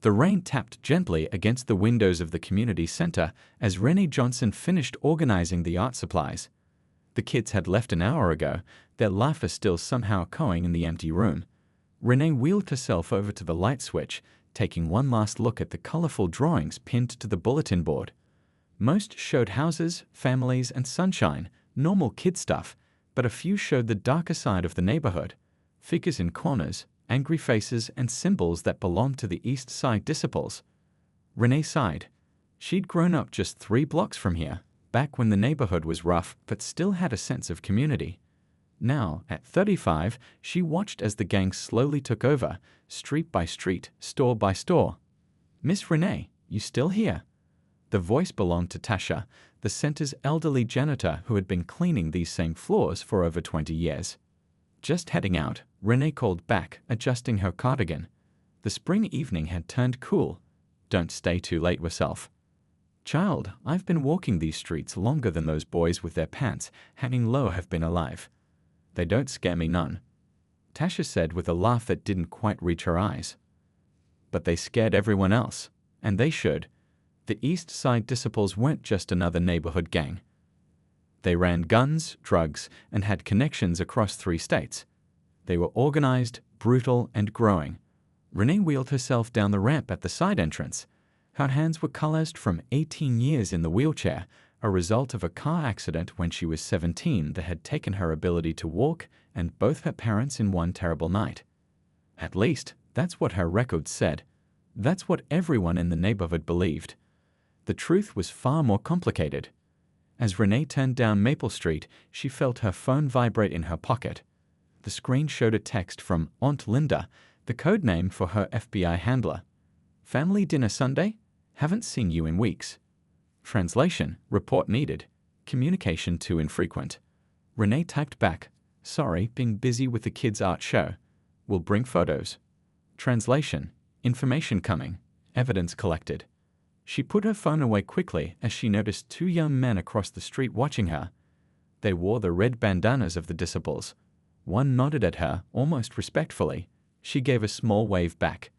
The rain tapped gently against the windows of the community center as Renee Johnson finished organizing the art supplies. The kids had left an hour ago, their laughter still somehow echoing in the empty room. Renee wheeled herself over to the light switch, taking one last look at the colorful drawings pinned to the bulletin board. Most showed houses, families, and sunshine, normal kid stuff, but a few showed the darker side of the neighborhood. Figures in corners, angry faces, and symbols that belonged to the East Side disciples. Renee sighed. She'd grown up just 3 blocks from here, back when the neighborhood was rough but still had a sense of community. Now, at 35, she watched as the gang slowly took over, street by street, store by store. "Miss Renee, you still here?" The voice belonged to Tasha, the center's elderly janitor who had been cleaning these same floors for over 20 years. Just heading out, Renee called back, adjusting her cardigan. The spring evening had turned cool. "Don't stay too late yourself." "Child, I've been walking these streets longer than those boys with their pants hanging low have been alive. They don't scare me none," Tasha said with a laugh that didn't quite reach her eyes. "But they scared everyone else, and they should. The East Side disciples weren't just another neighborhood gang. They ran guns, drugs, and had connections across 3 states. They were organized, brutal, and growing." Renee wheeled herself down the ramp at the side entrance. Her hands were calloused from 18 years in the wheelchair, a result of a car accident when she was 17 that had taken her ability to walk and both her parents in one terrible night. At least, that's what her record said. That's what everyone in the neighborhood believed. The truth was far more complicated. As Renee turned down Maple Street, she felt her phone vibrate in her pocket. The screen showed a text from Aunt Linda, the code name for her FBI handler. "Family dinner Sunday? Haven't seen you in weeks." Translation: report needed. Communication too infrequent. Renee typed back, "Sorry, being busy with the kids' art show. Will bring photos." Translation: information coming. Evidence collected. She put her phone away quickly as she noticed 2 young men across the street watching her. They wore the red bandanas of the disciples. One nodded at her, almost respectfully. She gave a small wave back.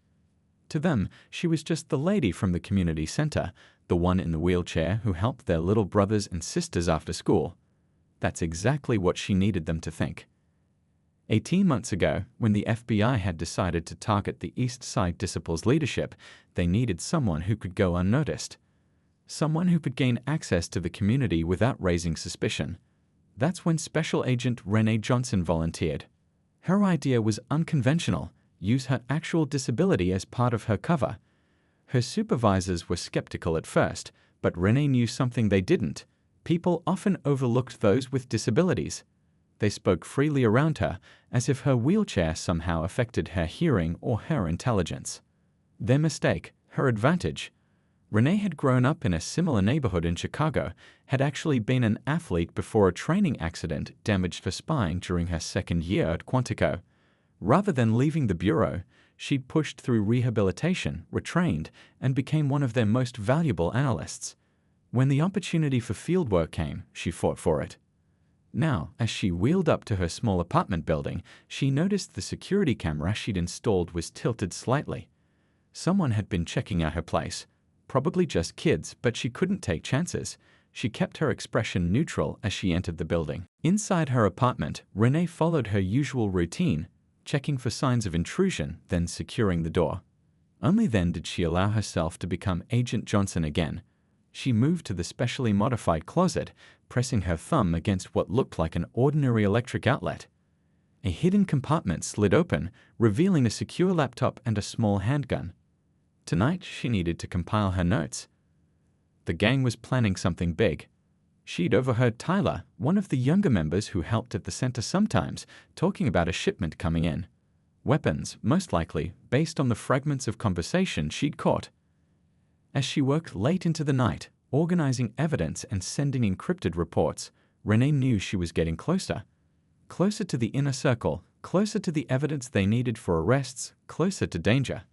To them, she was just the lady from the community center, the one in the wheelchair who helped their little brothers and sisters after school. That's exactly what she needed them to think. 18 months ago, when the FBI had decided to target the East Side disciples' leadership, they needed someone who could go unnoticed. Someone who could gain access to the community without raising suspicion. That's when Special Agent Renee Johnson volunteered. Her idea was unconventional: use her actual disability as part of her cover. Her supervisors were skeptical at first, but Renee knew something they didn't. People often overlooked those with disabilities. They spoke freely around her, as if her wheelchair somehow affected her hearing or her intelligence. Their mistake, her advantage. Renee had grown up in a similar neighborhood in Chicago, had actually been an athlete before a training accident damaged her spine during her 2nd year at Quantico. Rather than leaving the bureau, she'd pushed through rehabilitation, retrained, and became one of their most valuable analysts. When the opportunity for fieldwork came, she fought for it. Now, as she wheeled up to her small apartment building, she noticed the security camera she'd installed was tilted slightly. Someone had been checking out her place. Probably just kids, but she couldn't take chances. She kept her expression neutral as she entered the building. Inside her apartment, Renee followed her usual routine, checking for signs of intrusion, then securing the door. Only then did she allow herself to become Agent Johnson again. She moved to the specially modified closet, pressing her thumb against what looked like an ordinary electric outlet. A hidden compartment slid open, revealing a secure laptop and a small handgun. Tonight, she needed to compile her notes. The gang was planning something big. She'd overheard Tyler, one of the younger members who helped at the center sometimes, talking about a shipment coming in. Weapons, most likely, based on the fragments of conversation she'd caught. As she worked late into the night, organizing evidence and sending encrypted reports, Renee knew she was getting closer. Closer to the inner circle, closer to the evidence they needed for arrests, closer to danger.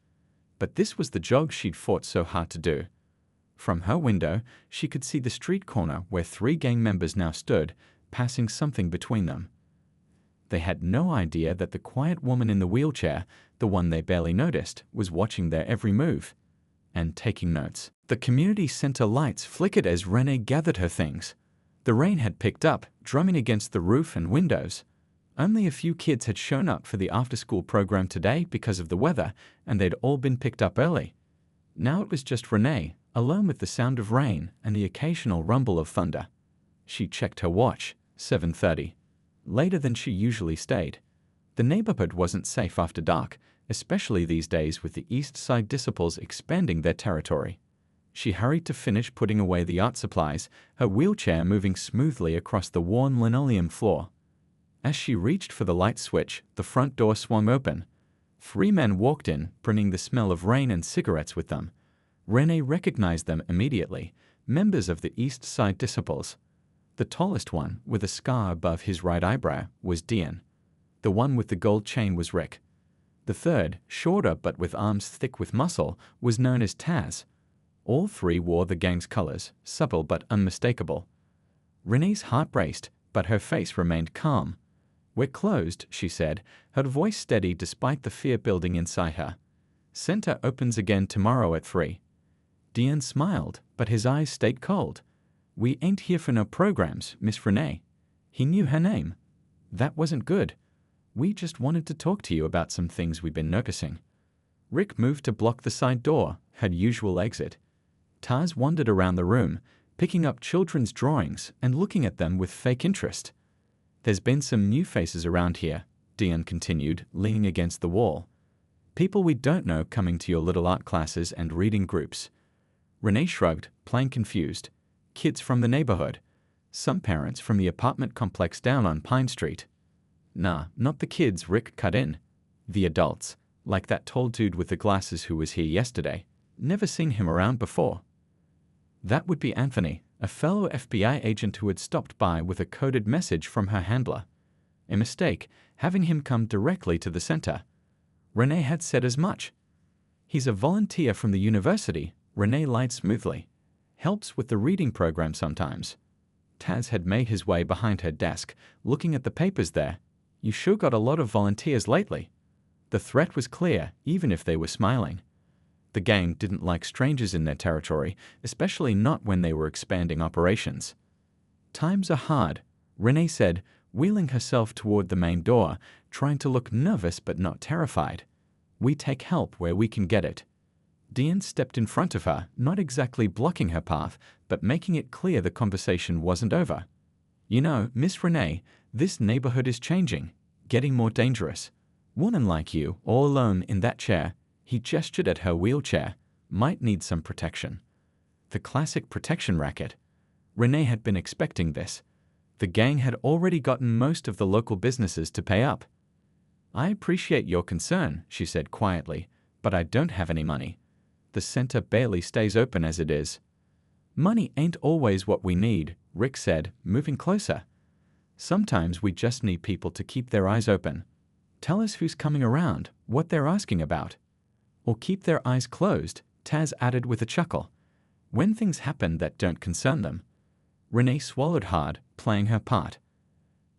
But this was the jog she'd fought so hard to do. From her window, she could see the street corner where 3 gang members now stood, passing something between them. They had no idea that the quiet woman in the wheelchair, the one they barely noticed, was watching their every move. and taking notes. The community center lights flickered as Renee gathered her things. The rain had picked up, drumming against the roof and windows. Only a few kids had shown up for the after-school program today because of the weather, and they'd all been picked up early. Now it was just Renee, alone with the sound of rain and the occasional rumble of thunder. She checked her watch, 7:30. Later than she usually stayed. The neighborhood wasn't safe after dark, especially these days with the East Side disciples expanding their territory. She hurried to finish putting away the art supplies, her wheelchair moving smoothly across the worn linoleum floor. As she reached for the light switch, the front door swung open. 3 men walked in, bringing the smell of rain and cigarettes with them. Renee recognized them immediately, members of the East Side disciples. The tallest one, with a scar above his right eyebrow, was Dian. The one with the gold chain was Rick. The third, shorter but with arms thick with muscle, was known as Taz. All 3 wore the gang's colors, subtle but unmistakable. Renee's heart raced, but her face remained calm. "We're closed," she said, her voice steady despite the fear building inside her. "Center opens again tomorrow at 3. Dian smiled, but his eyes stayed cold. "We ain't here for no programs, Miss Renee." He knew her name. "That wasn't good. We just wanted to talk to you about some things we've been noticing." Rick moved to block the side door, her usual exit. Taz wandered around the room, picking up children's drawings and looking at them with fake interest. "There's been some new faces around here," Dian continued, leaning against the wall. "People we don't know coming to your little art classes and reading groups." Renee shrugged, plain confused. "Kids from the neighborhood. Some parents from the apartment complex down on Pine Street." "Nah, not the kids," Rick cut in. "The adults, like that tall dude with the glasses who was here yesterday. Never seen him around before." That would be Anthony, a fellow FBI agent who had stopped by with a coded message from her handler. A mistake, having him come directly to the center. Renee had said as much. "He's a volunteer from the university," Renee lied smoothly. "Helps with the reading program sometimes." Taz had made his way behind her desk, looking at the papers there. "You sure got a lot of volunteers lately." The threat was clear, even if they were smiling. The gang didn't like strangers in their territory, especially not when they were expanding operations. "Times are hard," Renee said, wheeling herself toward the main door, trying to look nervous but not terrified. "We take help where we can get it." Dian stepped in front of her, not exactly blocking her path, but making it clear the conversation wasn't over. "You know, Miss Renee, this neighborhood is changing, getting more dangerous. Woman like you, all alone in that chair," he gestured at her wheelchair, "might need some protection." The classic protection racket. Renee had been expecting this. The gang had already gotten most of the local businesses to pay up. "I appreciate your concern," she said quietly, "but I don't have any money. The center barely stays open as it is." "Money ain't always what we need," Rick said, moving closer. "Sometimes we just need people to keep their eyes open. Tell us who's coming around, what they're asking about." "Or keep their eyes closed," Taz added with a chuckle. "When things happen that don't concern them." Renee swallowed hard, playing her part.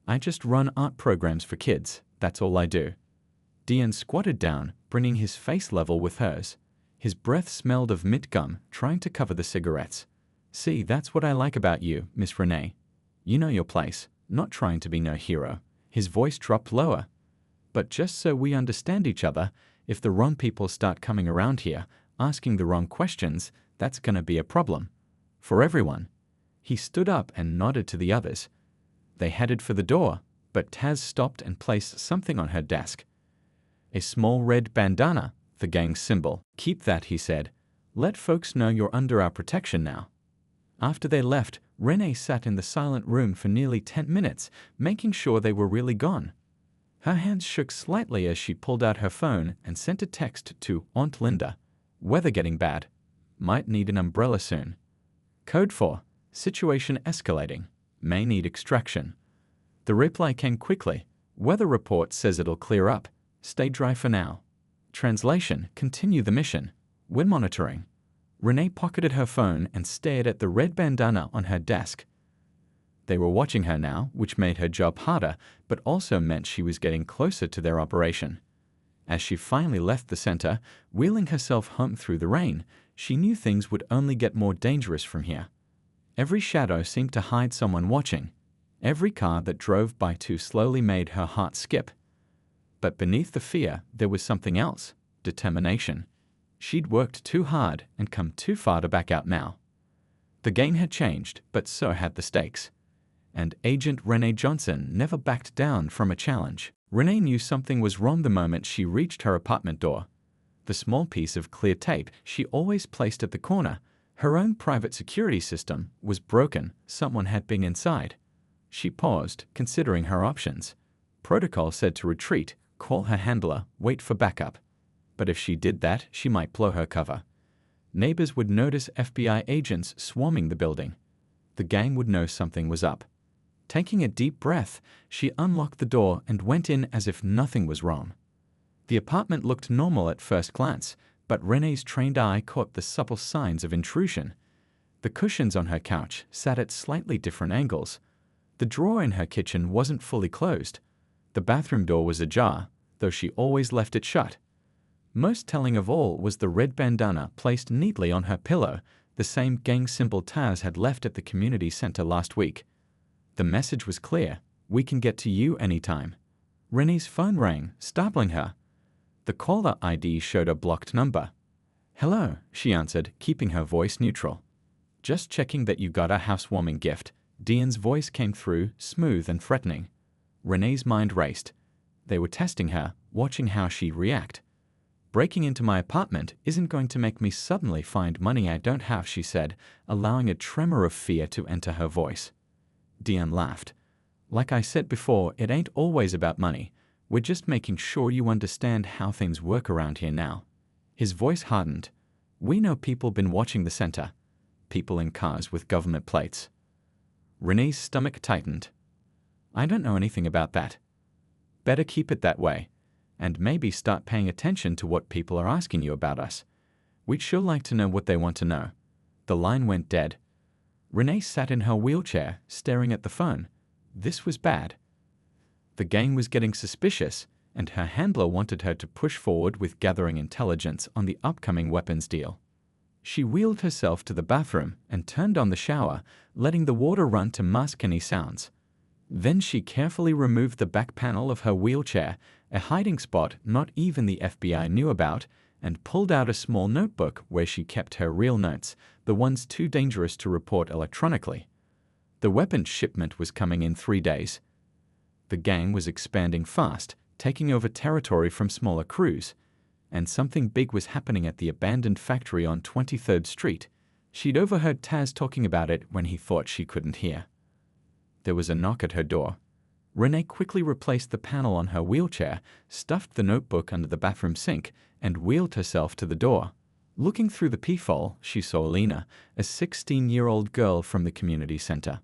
"I just run art programs for kids, that's all I do." Dian squatted down, bringing his face level with hers. His breath smelled of mint gum, trying to cover the cigarettes. "See, that's what I like about you, Miss Renee. You know your place, not trying to be no hero." His voice dropped lower. "But just so we understand each other, if the wrong people start coming around here, asking the wrong questions, that's gonna be a problem. For everyone." He stood up and nodded to the others. They headed for the door, but Taz stopped and placed something on her desk. A small red bandana, the gang's symbol. "Keep that," he said. "Let folks know you're under our protection now." After they left, Renee sat in the silent room for nearly 10 minutes, making sure they were really gone. Her hands shook slightly as she pulled out her phone and sent a text to Aunt Linda. "Weather getting bad. Might need an umbrella soon." Code 4. Situation escalating. May need extraction. The reply came quickly. "Weather report says it'll clear up. Stay dry for now." Translation: continue the mission. We're monitoring. Renee pocketed her phone and stared at the red bandana on her desk. They were watching her now, which made her job harder, but also meant she was getting closer to their operation. As she finally left the center, wheeling herself home through the rain, She knew things would only get more dangerous from here. Every shadow seemed to hide someone watching. Every car that drove by too slowly made her heart skip. But beneath the fear, there was something else: determination. She'd worked too hard and come too far to back out now. The game had changed, but so had the stakes. And Agent Renee Johnson never backed down from a challenge. Renee knew something was wrong the moment she reached her apartment door. The small piece of clear tape she always placed at the corner, her own private security system, was broken. Someone had been inside. She paused, considering her options. Protocol said to retreat, call her handler, wait for backup. But if she did that, she might blow her cover. Neighbors would notice FBI agents swarming the building. The gang would know something was up. Taking a deep breath, she unlocked the door and went in as if nothing was wrong. The apartment looked normal at first glance, but Renee's trained eye caught the subtle signs of intrusion. The cushions on her couch sat at slightly different angles. The drawer in her kitchen wasn't fully closed. The bathroom door was ajar, though she always left it shut. Most telling of all was the red bandana placed neatly on her pillow, the same gang symbol Taz had left at the community center last week. The message was clear: we can get to you anytime. Renee's phone rang, startling her. The caller ID showed a blocked number. Hello, she answered, keeping her voice neutral. Just checking that you got a housewarming gift. Diane's voice came through, smooth and threatening. Renee's mind raced. They were testing her, watching how she'd react. Breaking into my apartment isn't going to make me suddenly find money I don't have, she said, allowing a tremor of fear to enter her voice. Diane laughed. Like I said before, it ain't always about money. We're just making sure you understand how things work around here now. His voice hardened. We know people been watching the center. People in cars with government plates. Renee's stomach tightened. I don't know anything about that. Better keep it that way. And maybe start paying attention to what people are asking you about us. We'd sure like to know what they want to know. The line went dead. Renee sat in her wheelchair, staring at the phone. This was bad. The gang was getting suspicious, and her handler wanted her to push forward with gathering intelligence on the upcoming weapons deal. She wheeled herself to the bathroom and turned on the shower, letting the water run to mask any sounds. Then she carefully removed the back panel of her wheelchair, a hiding spot not even the FBI knew about, and pulled out a small notebook where she kept her real notes, the ones too dangerous to report electronically. The weapons shipment was coming in 3 days. The gang was expanding fast, taking over territory from smaller crews, and something big was happening at the abandoned factory on 23rd Street. She'd overheard Taz talking about it when he thought she couldn't hear. There was a knock at her door. Renee quickly replaced the panel on her wheelchair, stuffed the notebook under the bathroom sink, and wheeled herself to the door. Looking through the peephole, she saw Lena, a 16-year-old girl from the community center.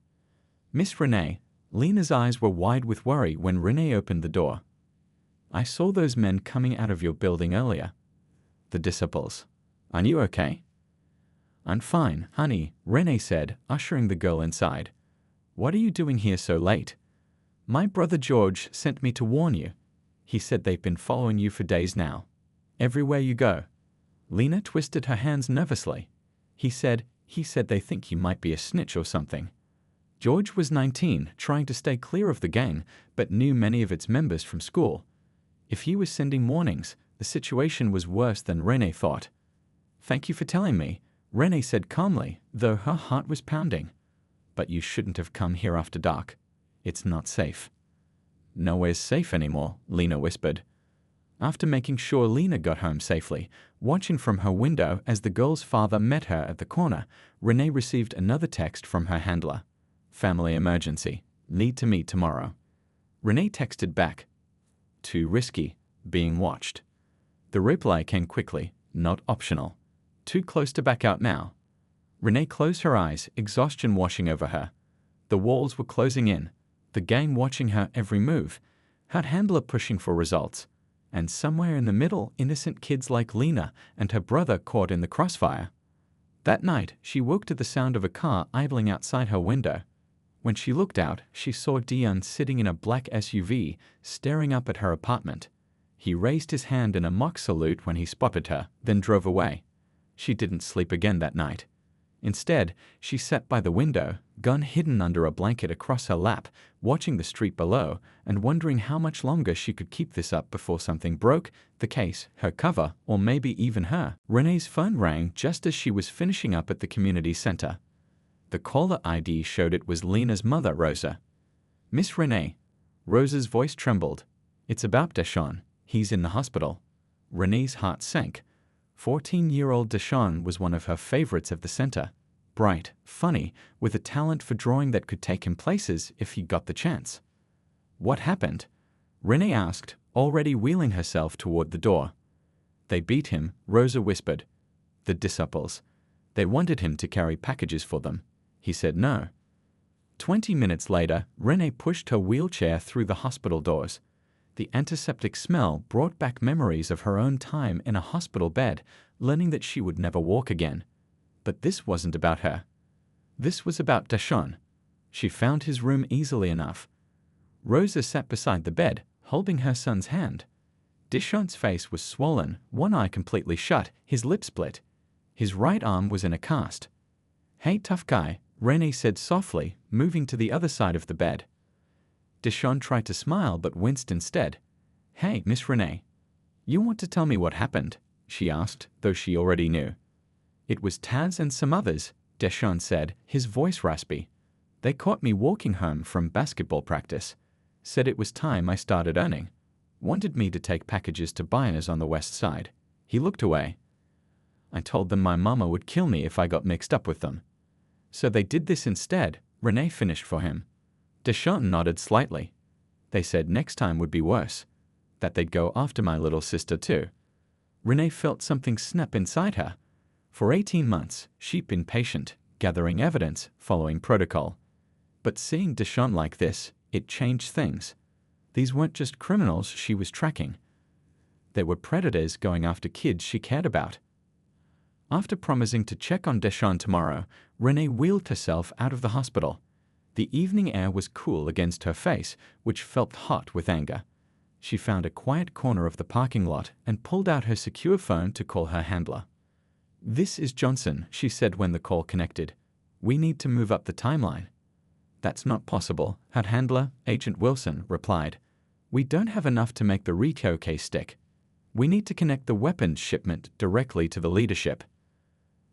Miss Renee. Lena's eyes were wide with worry when Renee opened the door. I saw those men coming out of your building earlier. The disciples. Are you okay? I'm fine, honey, Renee said, ushering the girl inside. What are you doing here so late? My brother George sent me to warn you. He said they've been following you for days now. Everywhere you go. Lena twisted her hands nervously. He said they think you might be a snitch or something. George was 19, trying to stay clear of the gang, but knew many of its members from school. If he was sending warnings, the situation was worse than Renee thought. Thank you for telling me, Renee said calmly, though her heart was pounding. But you shouldn't have come here after dark. It's not safe. Nowhere's safe anymore, Lena whispered. After making sure Lena got home safely, watching from her window as the girl's father met her at the corner, Renee received another text from her handler. Family emergency. Need to meet tomorrow. Renee texted back. Too risky. Being watched. The reply came quickly. Not optional. Too close to back out now. Renee closed her eyes, exhaustion washing over her. The walls were closing in. The gang watching her every move. Her handler pushing for results. And somewhere in the middle, innocent kids like Lena and her brother caught in the crossfire. That night, she woke to the sound of a car idling outside her window. When she looked out, she saw Dion sitting in a black SUV, staring up at her apartment. He raised his hand in a mock salute when he spotted her, then drove away. She didn't sleep again that night. Instead, she sat by the window, gun hidden under a blanket across her lap, watching the street below and wondering how much longer she could keep this up before something broke, the case, her cover, or maybe even her. Renee's phone rang just as she was finishing up at the community center. The caller ID showed it was Lena's mother, Rosa. "Miss Renee." Rosa's voice trembled. "It's about Deshawn. He's in the hospital." Renee's heart sank. 14-year-old Deshawn was one of her favorites of the center. Bright, funny, with a talent for drawing that could take him places if he got the chance. "What happened?" Renee asked, already wheeling herself toward the door. "They beat him," Rosa whispered. "The disciples. They wanted him to carry packages for them. He said no." 20 minutes later, Renee pushed her wheelchair through the hospital doors. The antiseptic smell brought back memories of her own time in a hospital bed, learning that she would never walk again. But this wasn't about her. This was about Deshawn. She found his room easily enough. Rosa sat beside the bed, holding her son's hand. Deshawn's face was swollen, one eye completely shut, his lip split. His right arm was in a cast. "Hey, tough guy," Renee said softly, moving to the other side of the bed. Deshawn tried to smile but winced instead. "Hey, Miss Renee. You want to tell me what happened?" she asked, though she already knew. "It was Taz and some others," Deshawn said, his voice raspy. "They caught me walking home from basketball practice. Said it was time I started earning. Wanted me to take packages to buyers on the west side." He looked away. "I told them my mama would kill me if I got mixed up with them. So they did this instead," Renee finished for him. Deshawn nodded slightly. "They said next time would be worse. That they'd go after my little sister too." Renee felt something snap inside her. For 18 months, she'd been patient, gathering evidence, following protocol. But seeing Deshawn like this, it changed things. These weren't just criminals she was tracking. They were predators going after kids she cared about. After promising to check on Deshawn tomorrow, Renee wheeled herself out of the hospital. The evening air was cool against her face, which felt hot with anger. She found a quiet corner of the parking lot and pulled out her secure phone to call her handler. "This is Johnson," she said when the call connected. "We need to move up the timeline." "That's not possible," her handler, Agent Wilson, replied. "We don't have enough to make the RICO case stick. We need to connect the weapons shipment directly to the leadership."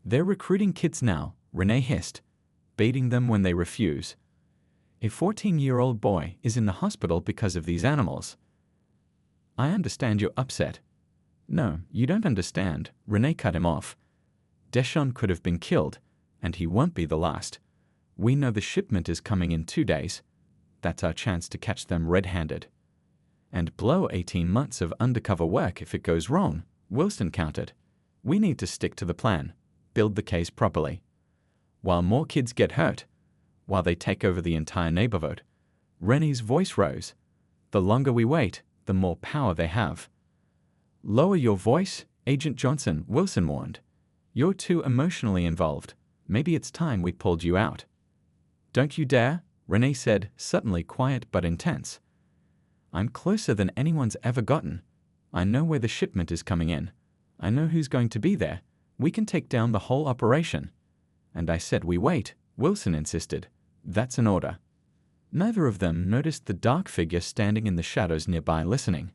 "They're recruiting kids now," Renee hissed, baiting them when they refuse. "A 14-year-old boy is in the hospital because of these animals." "I understand you're upset." "No, you don't understand," Renee cut him off. "Deshawn could have been killed, and he won't be the last. We know the shipment is coming in 2 days. That's our chance to catch them red-handed. And blow 18 months of undercover work if it goes wrong," Wilson countered. "We need to stick to the plan, build the case properly. While more kids get hurt, while they take over the entire neighborhood." Renee's voice rose. "The longer we wait, the more power they have." "Lower your voice, Agent Johnson," Wilson warned. "You're too emotionally involved. Maybe it's time we pulled you out." "Don't you dare," Renee said, suddenly quiet but intense. "I'm closer than anyone's ever gotten. I know where the shipment is coming in. I know who's going to be there. We can take down the whole operation." "And I said we wait," Wilson insisted. "That's an order." Neither of them noticed the dark figure standing in the shadows nearby listening.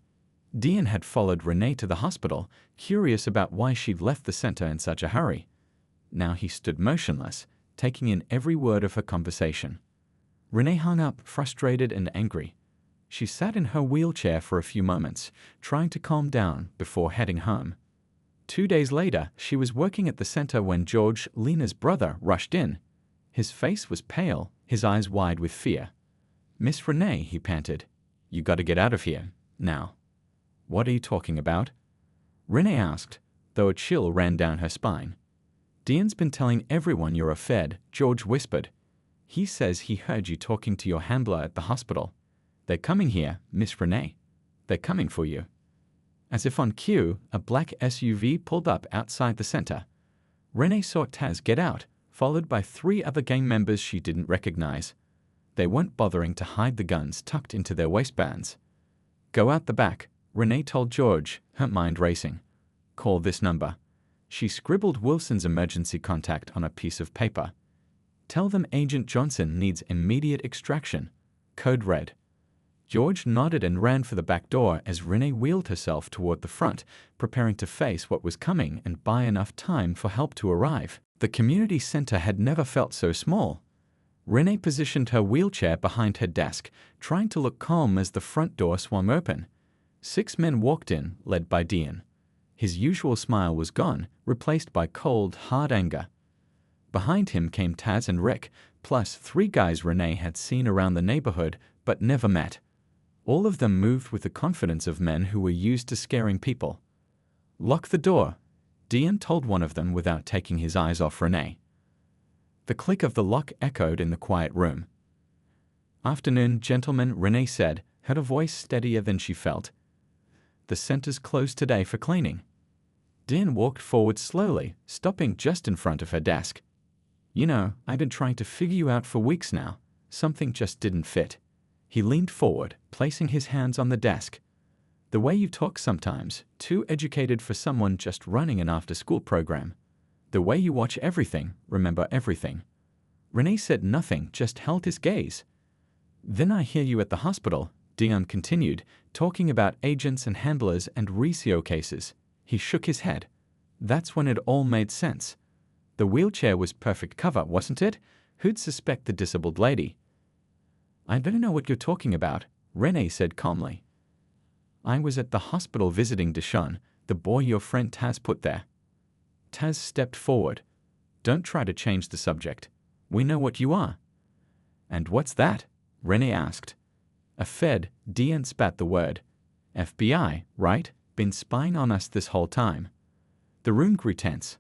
Dean had followed Renee to the hospital, curious about why she'd left the center in such a hurry. Now he stood motionless, taking in every word of her conversation. Renee hung up, frustrated and angry. She sat in her wheelchair for a few moments, trying to calm down before heading home. 2 days later, she was working at the center when George, Lena's brother, rushed in. His face was pale, his eyes wide with fear. "Miss Renee," he panted, "you got to get out of here, now." "What are you talking about?" Renee asked, though a chill ran down her spine. "Dean's been telling everyone you're a Fed," George whispered. "He says he heard you talking to your handler at the hospital. They're coming here, Miss Renee. They're coming for you." As if on cue, a black SUV pulled up outside the center. Renee saw Taz get out, followed by 3 other gang members she didn't recognize. They weren't bothering to hide the guns tucked into their waistbands. "Go out the back," Renee told George, her mind racing. "Call this number." She scribbled Wilson's emergency contact on a piece of paper. "Tell them Agent Johnson needs immediate extraction." Code red. George nodded and ran for the back door as Renee wheeled herself toward the front, preparing to face what was coming and buy enough time for help to arrive. The community center had never felt so small. Renee positioned her wheelchair behind her desk, trying to look calm as the front door swung open. 6 men walked in, led by Dean. His usual smile was gone, replaced by cold, hard anger. Behind him came Taz and Rick, plus 3 guys Renee had seen around the neighborhood but never met. All of them moved with the confidence of men who were used to scaring people. "Lock the door," Dean told one of them without taking his eyes off Renee. The click of the lock echoed in the quiet room. "Afternoon, gentlemen," Renee said, her voice steadier than she felt. "The center's closed today for cleaning." Dean walked forward slowly, stopping just in front of her desk. "You know, I've been trying to figure you out for weeks now. Something just didn't fit." He leaned forward, placing his hands on the desk. "The way you talk sometimes, too educated for someone just running an after-school program. The way you watch everything, remember everything." Renee said nothing, just held his gaze. "Then I hear you at the hospital," Dion continued, talking about agents and handlers and Recio cases. He shook his head. "That's when it all made sense. The wheelchair was perfect cover, wasn't it? Who'd suspect the disabled lady?" "I don't know what you're talking about," Renee said calmly. "I was at the hospital visiting Deshaun, the boy your friend Taz put there." Taz stepped forward. "Don't try to change the subject. We know what you are." "And what's that?" Renee asked. "A Fed," Dion spat the word. "FBI, right? Been spying on us this whole time." The room grew tense.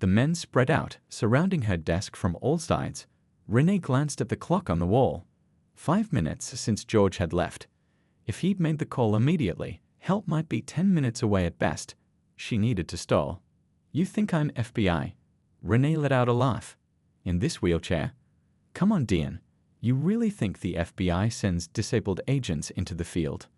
The men spread out, surrounding her desk from all sides. Renee glanced at the clock on the wall. 5 minutes since George had left. If he'd made the call immediately, help might be 10 minutes away at best. She needed to stall. "You think I'm FBI?" Renee let out a laugh. "In this wheelchair? Come on, Dean. You really think the FBI sends disabled agents into the field?"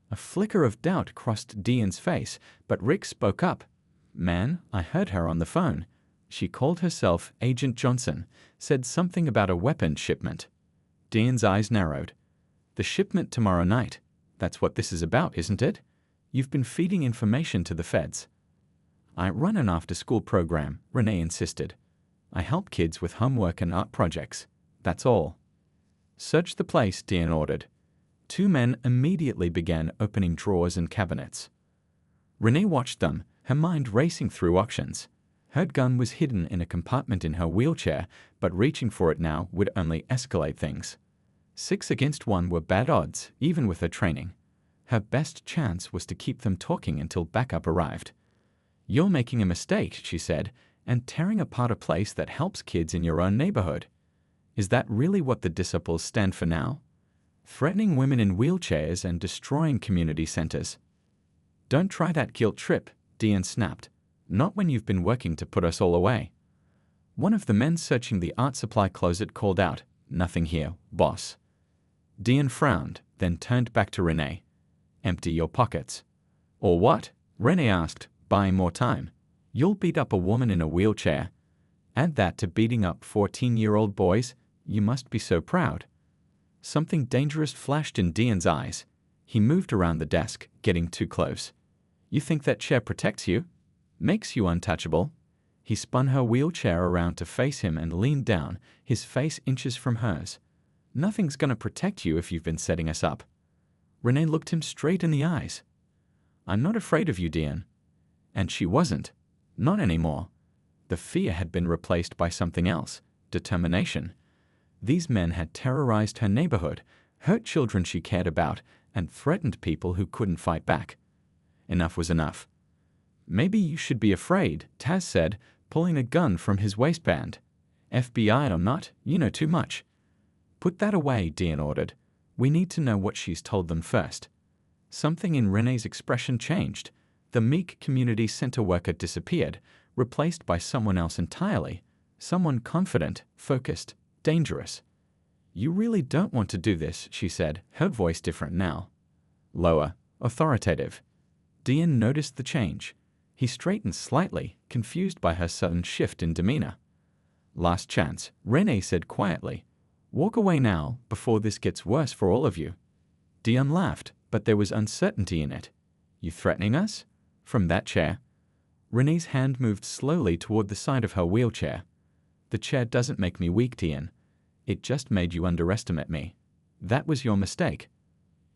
A flicker of doubt crossed Dean's face, but Rick spoke up. "Man, I heard her on the phone. She called herself Agent Johnson, said something about a weapon shipment." Dean's eyes narrowed. "The shipment tomorrow night. That's what this is about, isn't it? You've been feeding information to the feds." "I run an after-school program," Renee insisted. "I help kids with homework and art projects. That's all." "Search the place," Dean ordered. 2 men immediately began opening drawers and cabinets. Renee watched them, her mind racing through options. Her gun was hidden in a compartment in her wheelchair, but reaching for it now would only escalate things. 6 against 1 were bad odds, even with her training. Her best chance was to keep them talking until backup arrived. "You're making a mistake," she said, "and tearing apart a place that helps kids in your own neighborhood. Is that really what the disciples stand for now? Threatening women in wheelchairs and destroying community centers." "Don't try that guilt trip," Dean snapped. "Not when you've been working to put us all away." One of the men searching the art supply closet called out, "Nothing here, boss." Dean frowned, then turned back to Renee. "Empty your pockets." "Or what?" Renee asked, buying more time. "You'll beat up a woman in a wheelchair. Add that to beating up 14-year-old boys. You must be so proud." Something dangerous flashed in Dean's eyes. He moved around the desk, getting too close. "You think that chair protects you? Makes you untouchable?" He spun her wheelchair around to face him and leaned down, his face inches from hers. "Nothing's gonna protect you if you've been setting us up." Renee looked him straight in the eyes. "I'm not afraid of you, Dean." And she wasn't. Not anymore. The fear had been replaced by something else, determination. These men had terrorized her neighborhood, hurt children she cared about, and threatened people who couldn't fight back. Enough was enough. "Maybe you should be afraid," Taz said, pulling a gun from his waistband. "FBI or not, you know too much." "Put that away," Dean ordered. "We need to know what she's told them first." Something in Renee's expression changed. The meek community center worker disappeared, replaced by someone else entirely. Someone confident, focused, dangerous. "You really don't want to do this," she said, her voice different now. Lower, authoritative. Dean noticed the change. He straightened slightly, confused by her sudden shift in demeanor. "Last chance," Renee said quietly. "Walk away now, before this gets worse for all of you." Dion laughed, but there was uncertainty in it. "You threatening us? From that chair?" Renee's hand moved slowly toward the side of her wheelchair. "The chair doesn't make me weak, Dion. It just made you underestimate me. That was your mistake."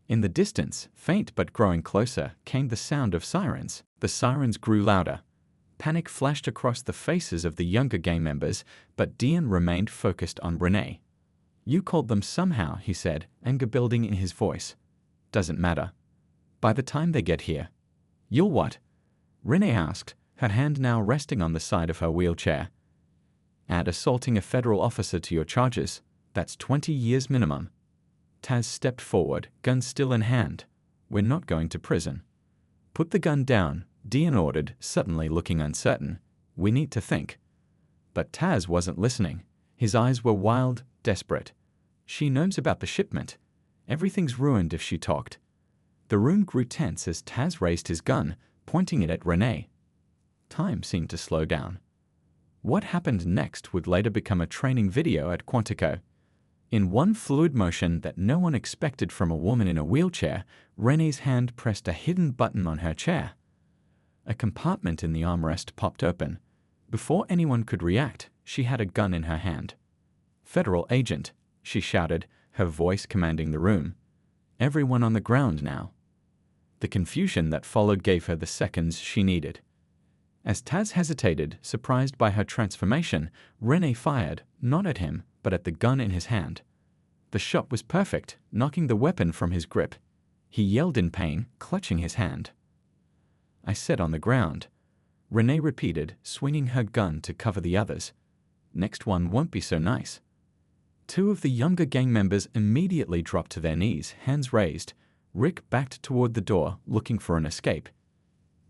In the distance, faint but growing closer, came the sound of sirens. The sirens grew louder. Panic flashed across the faces of the younger gang members, but Dion remained focused on Renee. "You called them somehow," he said, anger building in his voice. "Doesn't matter. By the time they get here." "You'll what?" Renee asked, her hand now resting on the side of her wheelchair. "Add assaulting a federal officer to your charges. That's 20 years minimum." Taz stepped forward, gun still in hand. "We're not going to prison." "Put the gun down," Dion ordered, suddenly looking uncertain. "We need to think." But Taz wasn't listening. His eyes were wild, desperate. "She knows about the shipment. Everything's ruined if she talked." The room grew tense as Taz raised his gun, pointing it at Renee. Time seemed to slow down. What happened next would later become a training video at Quantico. In one fluid motion that no one expected from a woman in a wheelchair, Renee's hand pressed a hidden button on her chair. A compartment in the armrest popped open. Before anyone could react, she had a gun in her hand. "Federal agent," she shouted, her voice commanding the room. "Everyone on the ground now." The confusion that followed gave her the seconds she needed. As Taz hesitated, surprised by her transformation, Renee fired, not at him, but at the gun in his hand. The shot was perfect, knocking the weapon from his grip. He yelled in pain, clutching his hand. "I said on the ground," Renee repeated, swinging her gun to cover the others. "Next one won't be so nice." Two of the younger gang members immediately dropped to their knees, hands raised. Rick backed toward the door, looking for an escape.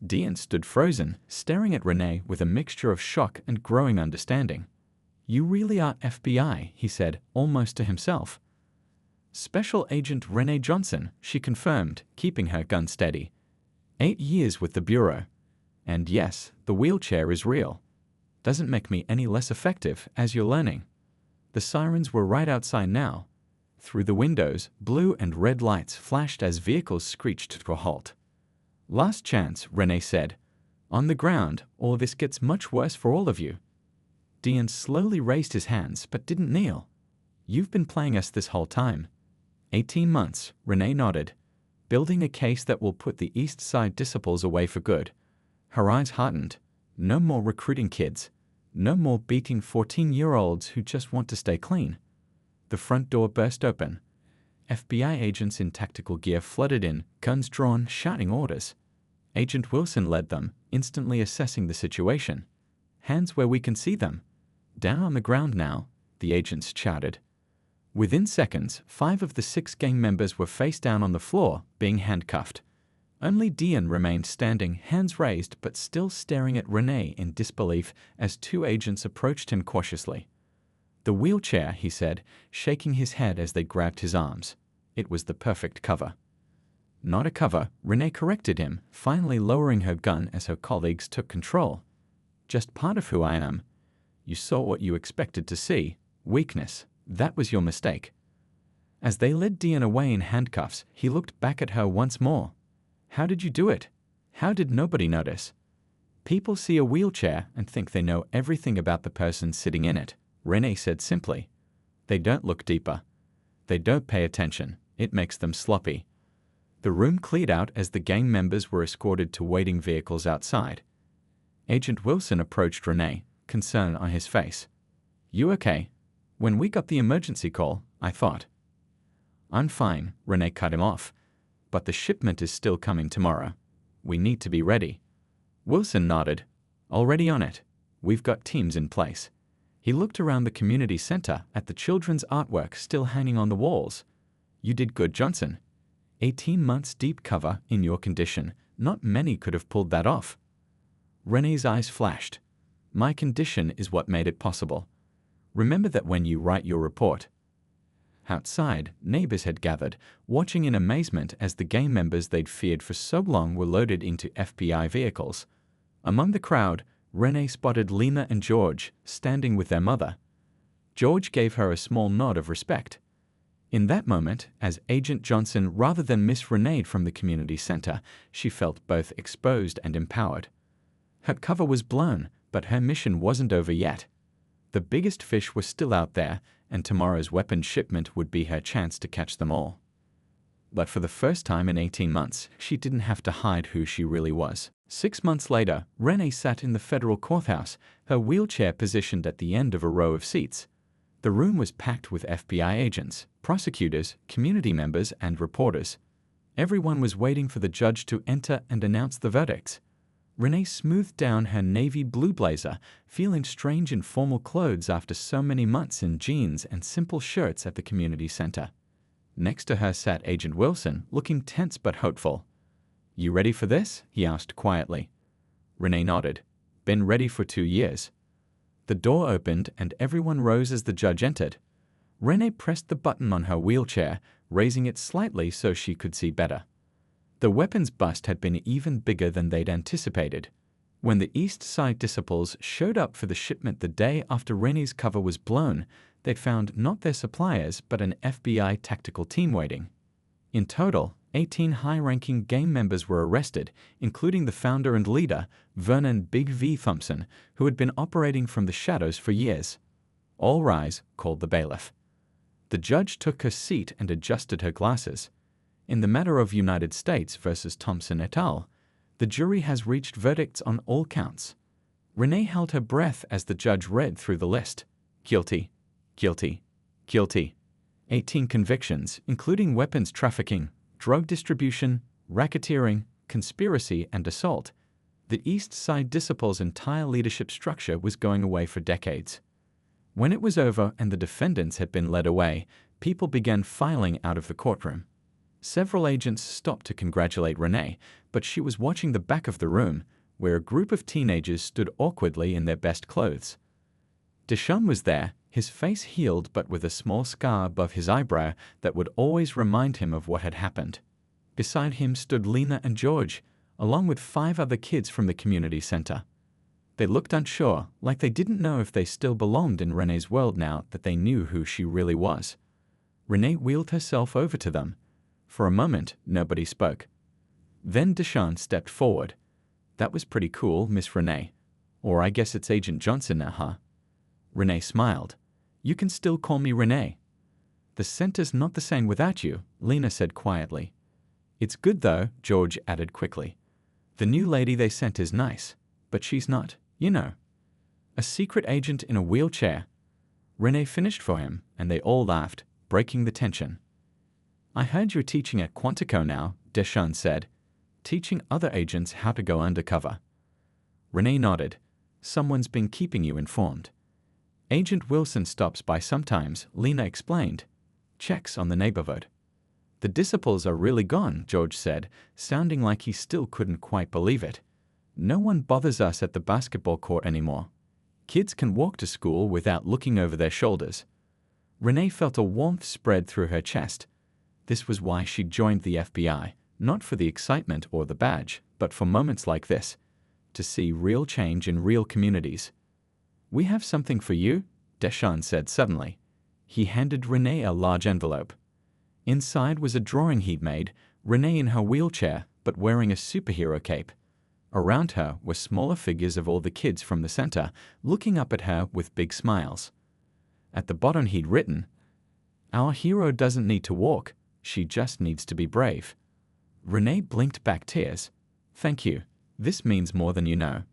Dion stood frozen, staring at Renee with a mixture of shock and growing understanding. "You really are FBI," he said, almost to himself. "Special Agent Renee Johnson," she confirmed, keeping her gun steady. 8 years with the Bureau. And yes, the wheelchair is real. Doesn't make me any less effective, as you're learning." The sirens were right outside now. Through the windows, blue and red lights flashed as vehicles screeched to a halt. "Last chance," Renee said. "On the ground, or this gets much worse for all of you." Dion slowly raised his hands, but didn't kneel. "You've been playing us this whole time." 18 months, Renee nodded. "Building a case that will put the East Side disciples away for good." Her eyes hardened. "No more recruiting kids. No more beating 14-year-olds who just want to stay clean." The front door burst open. FBI agents in tactical gear flooded in, guns drawn, shouting orders. Agent Wilson led them, instantly assessing the situation. "Hands where we can see them." "Down on the ground now," the agents shouted. Within seconds, 5 of the 6 gang members were face down on the floor, being handcuffed. Only Dion remained standing, hands raised, but still staring at Renee in disbelief as 2 agents approached him cautiously. "The wheelchair," he said, shaking his head as they grabbed his arms. It was the perfect cover. "Not a cover," Renee corrected him, finally lowering her gun as her colleagues took control. "Just part of who I am. You saw what you expected to see. Weakness. That was your mistake." As they led Dion away in handcuffs, he looked back at her once more. "How did you do it? How did nobody notice?" "People see a wheelchair and think they know everything about the person sitting in it," Renee said simply. "They don't look deeper. They don't pay attention. It makes them sloppy." The room cleared out as the gang members were escorted to waiting vehicles outside. Agent Wilson approached Renee, concern on his face. "You okay? When we got the emergency call, I thought." "I'm fine," Renee cut him off. "But the shipment is still coming tomorrow. We need to be ready." Wilson nodded. "Already on it. We've got teams in place." He looked around the community center at the children's artwork still hanging on the walls. "You did good, Johnson. 18 months deep cover in your condition. Not many could have pulled that off." Renee's eyes flashed. "My condition is what made it possible. Remember that when you write your report." Outside, neighbors had gathered, watching in amazement as the gang members they'd feared for so long were loaded into FBI vehicles. Among the crowd, Renee spotted Lena and George standing with their mother. George gave her a small nod of respect. In that moment, as Agent Johnson rather than Miss Renee from the community center, she felt both exposed and empowered. Her cover was blown, but her mission wasn't over yet. The biggest fish was still out there, and tomorrow's weapons shipment would be her chance to catch them all. But for the first time in 18 months, she didn't have to hide who she really was. 6 months later, Renee sat in the federal courthouse, her wheelchair positioned at the end of a row of seats. The room was packed with FBI agents, prosecutors, community members, and reporters. Everyone was waiting for the judge to enter and announce the verdicts. Renee smoothed down her navy blue blazer, feeling strange in formal clothes after so many months in jeans and simple shirts at the community center. Next to her sat Agent Wilson, looking tense but hopeful. "You ready for this?" he asked quietly. Renee nodded. "Been ready for 2 years." The door opened and everyone rose as the judge entered. Renee pressed the button on her wheelchair, raising it slightly so she could see better. The weapons bust had been even bigger than they'd anticipated. When the East Side Disciples showed up for the shipment the day after Renee's cover was blown, they found not their suppliers but an FBI tactical team waiting. In total, 18 high-ranking gang members were arrested, including the founder and leader, Vernon Big V. Thompson, who had been operating from the shadows for years. "All rise," called the bailiff. The judge took her seat and adjusted her glasses. In the matter of United States versus Thompson et al., the jury has reached verdicts on all counts. Renee held her breath as the judge read through the list. Guilty, guilty, guilty. 18 convictions, including weapons trafficking, drug distribution, racketeering, conspiracy, and assault. The East Side Disciples' entire leadership structure was going away for decades. When it was over and the defendants had been led away, people began filing out of the courtroom. Several agents stopped to congratulate Renee, but she was watching the back of the room, where a group of teenagers stood awkwardly in their best clothes. Deshaun was there, his face healed but with a small scar above his eyebrow that would always remind him of what had happened. Beside him stood Lena and George, along with 5 other kids from the community center. They looked unsure, like they didn't know if they still belonged in Renee's world now that they knew who she really was. Renee wheeled herself over to them. For a moment, nobody spoke. Then Deshaun stepped forward. "That was pretty cool, Miss Renee. Or I guess it's Agent Johnson now, huh?" Renee smiled. "You can still call me Renee." "The center's not the same without you," Lena said quietly. "It's good though," George added quickly. "The new lady they sent is nice, but she's not, you know, a secret agent in a wheelchair." Renee finished for him, and they all laughed, breaking the tension. "I heard you're teaching at Quantico now," Deshaun said, "teaching other agents how to go undercover." Renee nodded. "Someone's been keeping you informed." "Agent Wilson stops by sometimes," Lena explained. "Checks on the neighborhood." "The Disciples are really gone," George said, sounding like he still couldn't quite believe it. "No one bothers us at the basketball court anymore. Kids can walk to school without looking over their shoulders." Renee felt a warmth spread through her chest. This was why she joined the FBI, not for the excitement or the badge, but for moments like this, to see real change in real communities. "We have something for you," Deshaun said suddenly. He handed Renee a large envelope. Inside was a drawing he'd made, Renee in her wheelchair, but wearing a superhero cape. Around her were smaller figures of all the kids from the center, looking up at her with big smiles. At the bottom he'd written, "Our hero doesn't need to walk, she just needs to be brave." Renee blinked back tears. "Thank you. This means more than you know."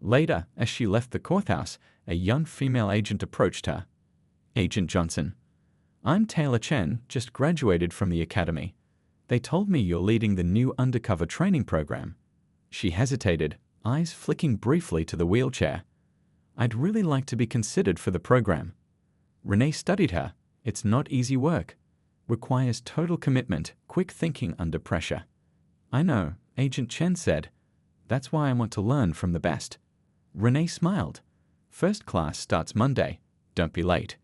Later, as she left the courthouse, a young female agent approached her. "Agent Johnson. I'm Taylor Chen, just graduated from the academy. They told me you're leading the new undercover training program." She hesitated, eyes flicking briefly to the wheelchair. "I'd really like to be considered for the program." Renee studied her. "It's not easy work. Requires total commitment, quick thinking under pressure." "I know," Agent Chen said. "That's why I want to learn from the best." Renee smiled. "First class starts Monday. Don't be late."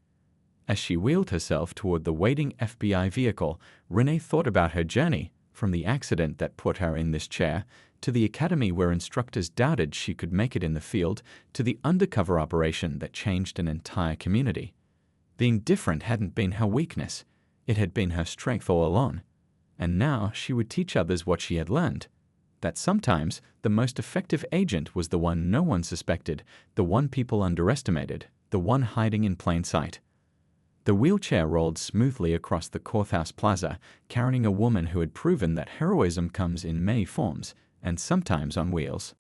As she wheeled herself toward the waiting FBI vehicle, Renee thought about her journey, from the accident that put her in this chair, to the academy where instructors doubted she could make it in the field, to the undercover operation that changed an entire community. Being different hadn't been her weakness. It had been her strength all along. And now she would teach others what she had learned. That sometimes the most effective agent was the one no one suspected, the one people underestimated, the one hiding in plain sight. The wheelchair rolled smoothly across the courthouse plaza, carrying a woman who had proven that heroism comes in many forms, and sometimes on wheels.